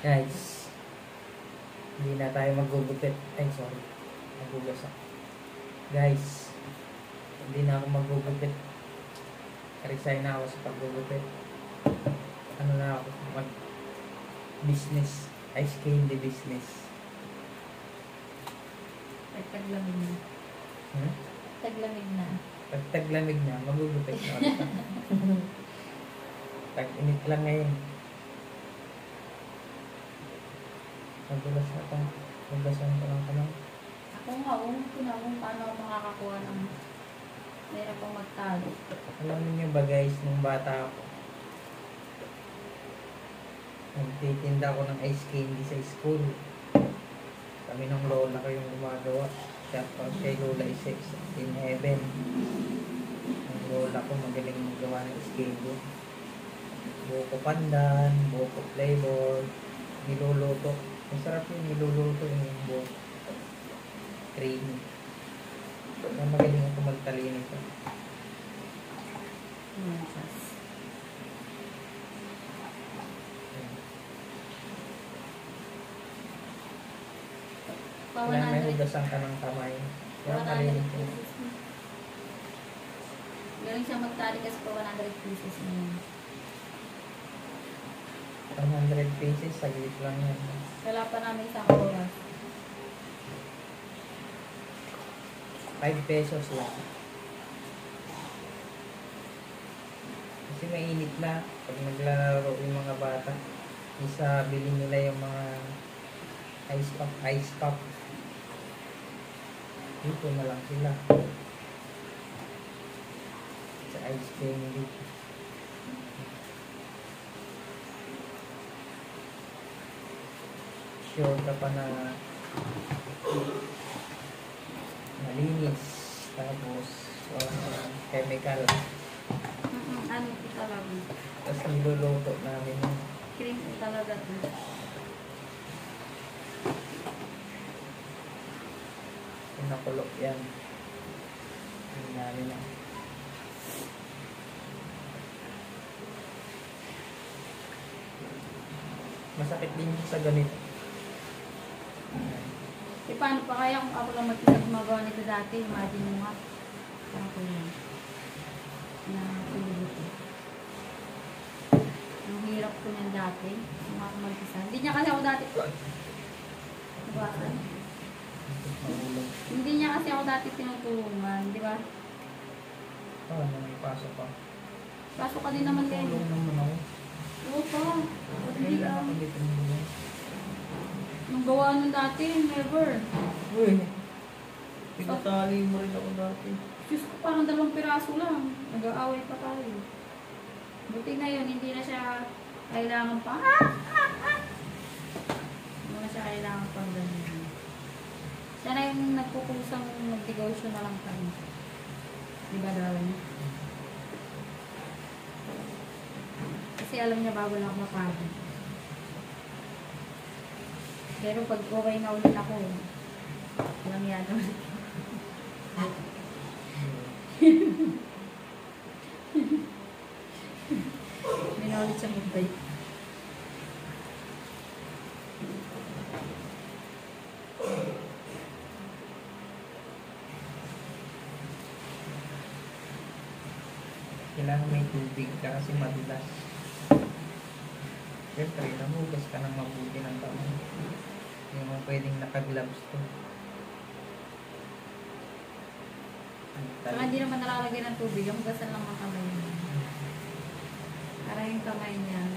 Guys, hindi na tayo magugupit. Ay, sorry. Nagugas ako. Guys, hindi na ako magugupit. Resign na ako sa paggugupit. Ano na ako? Mag-business. Ice candy business. Taglamig na. Taglamig na. Pag taglamig na, magugupit na ulit ako. Tag-init lang ngayon. Nagulas na ito. Naglasan ko lang ka lang. Ako nga, unang ko na kung paano ako makakakuha ng meron pang magtalo. Alam niyo ba guys, nung bata ako, nagtitinda ako ng ice candy sa school. Kami ng lola ko yung gumagawa. Siya lola is in heaven. Ang lola ko magaling magawa ng ice candy. Buko pandan, buko flavor, niluluto. Masarap yung niluluto yung buko. Creamy. Kaya magaling ako magtali nito. Kailangan may hugasan ka ng kamay. Kaya malinis yun. Galing siya magtali kasi pa 100 pieces na yun. 100 pieces, saglit lang yan. Wala pa namin isang oras. 5 pesos lang. Kasi mainit na pag naglalaro yung mga bata. Isa, bilhin nila yung mga ice pop. Dito na lang sila. Sa ice candy. Sure ka pa na malinis. Tapos walang chemical. Ano ito talaga? Tapos niluluto namin yung Cream ito talaga. pinakulok yan. Yung namin na. Masakit din sa ganito. E paano pa kaya kung ako lang mag-isa gumagawa nito dati? Imagine mo nga. Parang ko yun. Na tulog ko. Ang hirap ko niyan dati. Kung ako mag-isa. Hindi niya kasi ako dati. Nabasan. Hindi niya kasi ako dati tinutulungan. Di ba? Oo, may pasok pa. Pasok ka din naman din. Tulong naman ako. Oo pa. Hindi Kailan ka. ako dito nila? Nung gawa nun dati, never. Uy, pinatali mo rin ako dati. Diyos ko, parang 2 piraso lang. Nag-aaway pa tayo. Buti ngayon, hindi na siya kailangan pa. Hindi na siya kailangan pang ganyan. Siya na yung nagkukusang mag-negosyo na lang kami. Di ba daw? Kasi alam niya bago lang ako mapagod. Pero pag okay na ulit ako, walang yan ulit. May na ulit siya magbay. Kailangan may tubig ka kasi madulas. Siyempre, namugas ka ng mabuti ng kamay. Hindi mo pwedeng naka-gloves to. Saka hindi naman nalalagay ng tubig, yung hugasan lang ng kamay niya. Para yung kamay niya.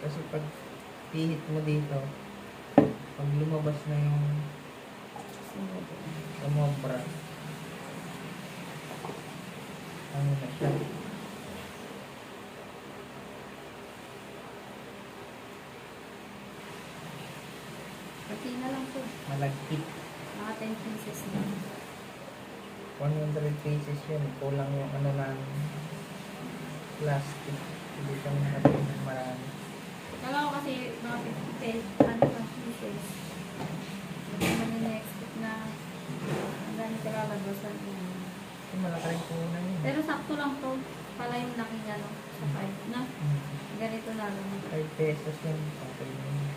Kasi pag pihit mo dito, pag lumabas na yung sumobra, ano na siya? Pati na lang po. Malagkit. Mga 10 pieces na. 100 pieces yun. Kulang yung ano na plastic. Hindi kami nakatingin ng marami. Kala ko kasi mga 50 pieces, pieces. Hindi naman yung na-expect na ang ganito kalagasan. Kasi malaki rin kulang yun. Pero sakto lang to. Kala pala yung laking ano, sa 5 na. Ganito na lang. 5 pesos yun. Okay na yun.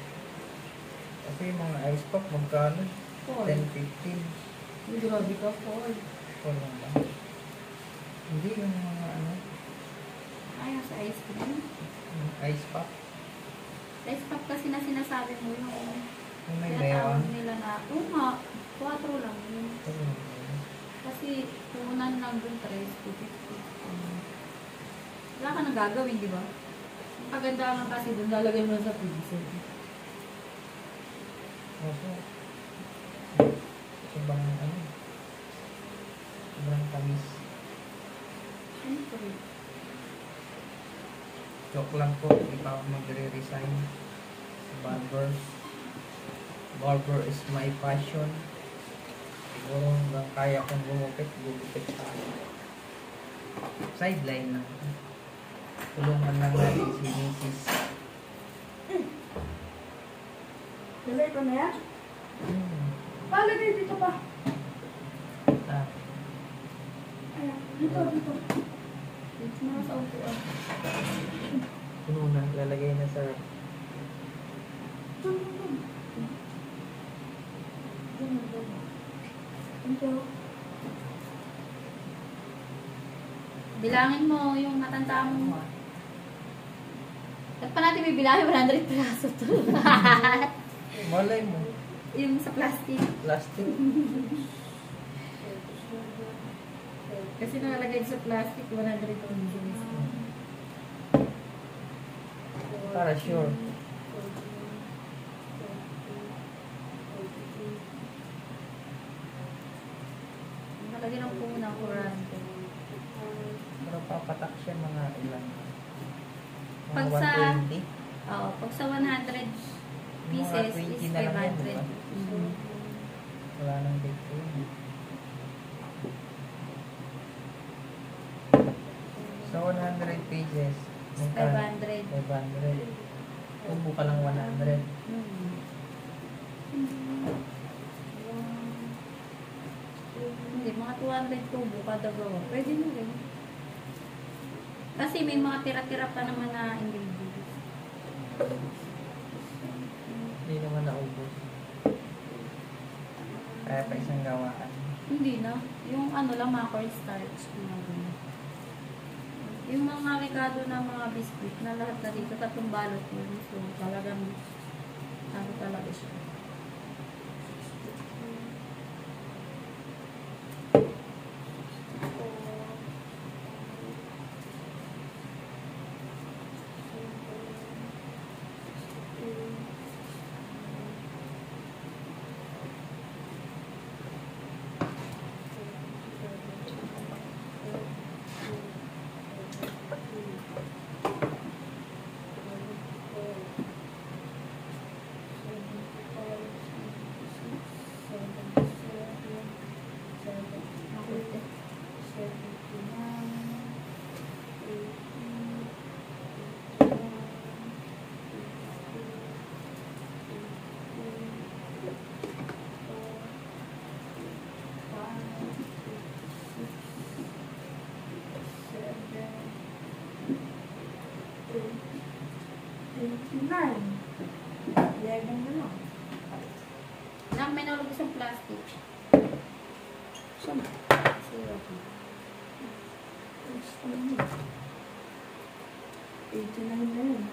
Kasi yung mga ice pop, magkano? 4. 10, 15. Uy, grabe ka, 4. Wala lang ba? Hindi yung mga ano, Ayaw sa ice cream. yung ice pop. Ice pop kasi na sinasabi mo yung Yung may tinatawag meron. nila na, oo nga, 4 lang yun. Kasi punan lang dun 3, 250. Wala ka nang gagawin, di ba? Ang kagandahan kasi dun, lalagay mo lang sa freezer. Oso. Sobrang ano, sobrang tamis. Siyempre. Joke lang po, hindi pa ako magre-resign sa barber. Barber is my passion. Siguro hanggang kaya kong gumupit tayo. Sideline lang. Tulungan lang natin si Mrs. Nalay ko na yan? Palagay dito pa. Ah, Ayan, dito. Dito na sa upuan. puno na, lalagay na sa Dito. Bilangin mo yung matanda mo. At pa natin bibilangin 100 peso to. malay mo. Yung sa plastic. Plastic. Kasi nakalagay sa plastic, 100 pesos. Para sure. Nakalagay ng po ng kurante. Pero papatak siya mga ilan. Mga Pag sa- 120. Oo, pag sa 100 pieces Mga 20 is na lang yan, 500. diba? Mhm. Wala nang date yun. Sa 100 pages, magkano? 500. 500. Ubo ka lang 100. Mhm. Hindi, mga 200 tubo kada gawa. Pwede mo rin. Kasi may mga tira-tira pa naman na ingredients. Hindi naman naubos. Kaya pa isang gawaan. Hindi na. Yung ano lang, mga cornstarch. Mga ganun. Yung mga rekado na mga biscuit na lahat na dito, 3 balot yun. So, talagang ano talaga siya. Makulit eh. Legan na lang. Lang, may nalog isang plastic. Saan? Zero. 89 na yun.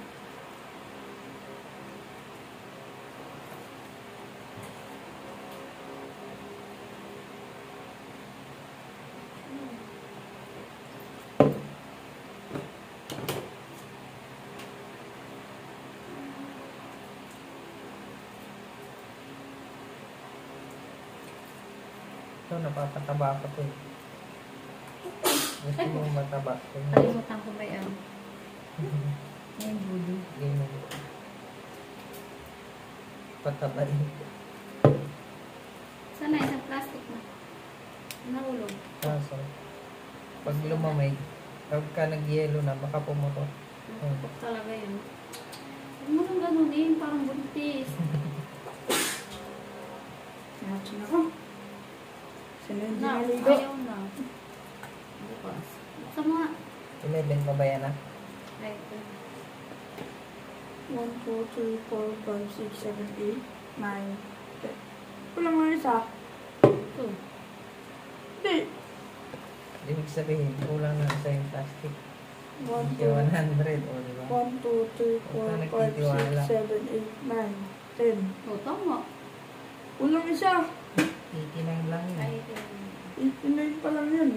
Ito, napapataba ko to eh. Gusto mo mataba. Kalimutan ko ba yan? Yung budo. Game mo. Patabain. Sana isang plastic na. Nahulog. Kaso, pag lumamay, pagka nag-yelo na, baka pumutok. Nakapok talaga yun. Huwag mo nang ganunin, parang buntis. Natin ako. Sino yung Na, dinaligo? ayaw na. Bukas. Buksan mo nga. 11 pa ba yan ah? Ay, ito. 1, 2, 3, 4, 5, 6, 7, 8, 9, 10. Kulang nga isa. Ito. Hindi. Ibig sabihin, kulang na sa yung plastic. 1, Hindi 2, 100, o diba? 1, 2, 3, 4, 5, 6, 7, 8, 9, 10. Oh, tama. Kulang isa. 89 lang yun. Ay, ito. 89 pa lang yun.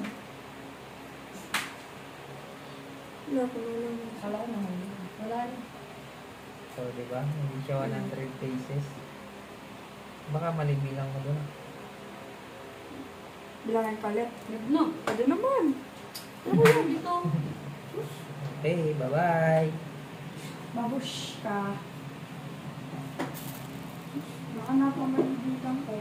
Wala ko lang. Kala ko naman. Wala rin. So, diba? Hindi siya 100 pesos. Baka mali bilang mo doon. Bilangin palit. Huwag na. Pwede naman. Ano ba dito? Okay, bye-bye! Mabush ka. Baka napamaligitan ko.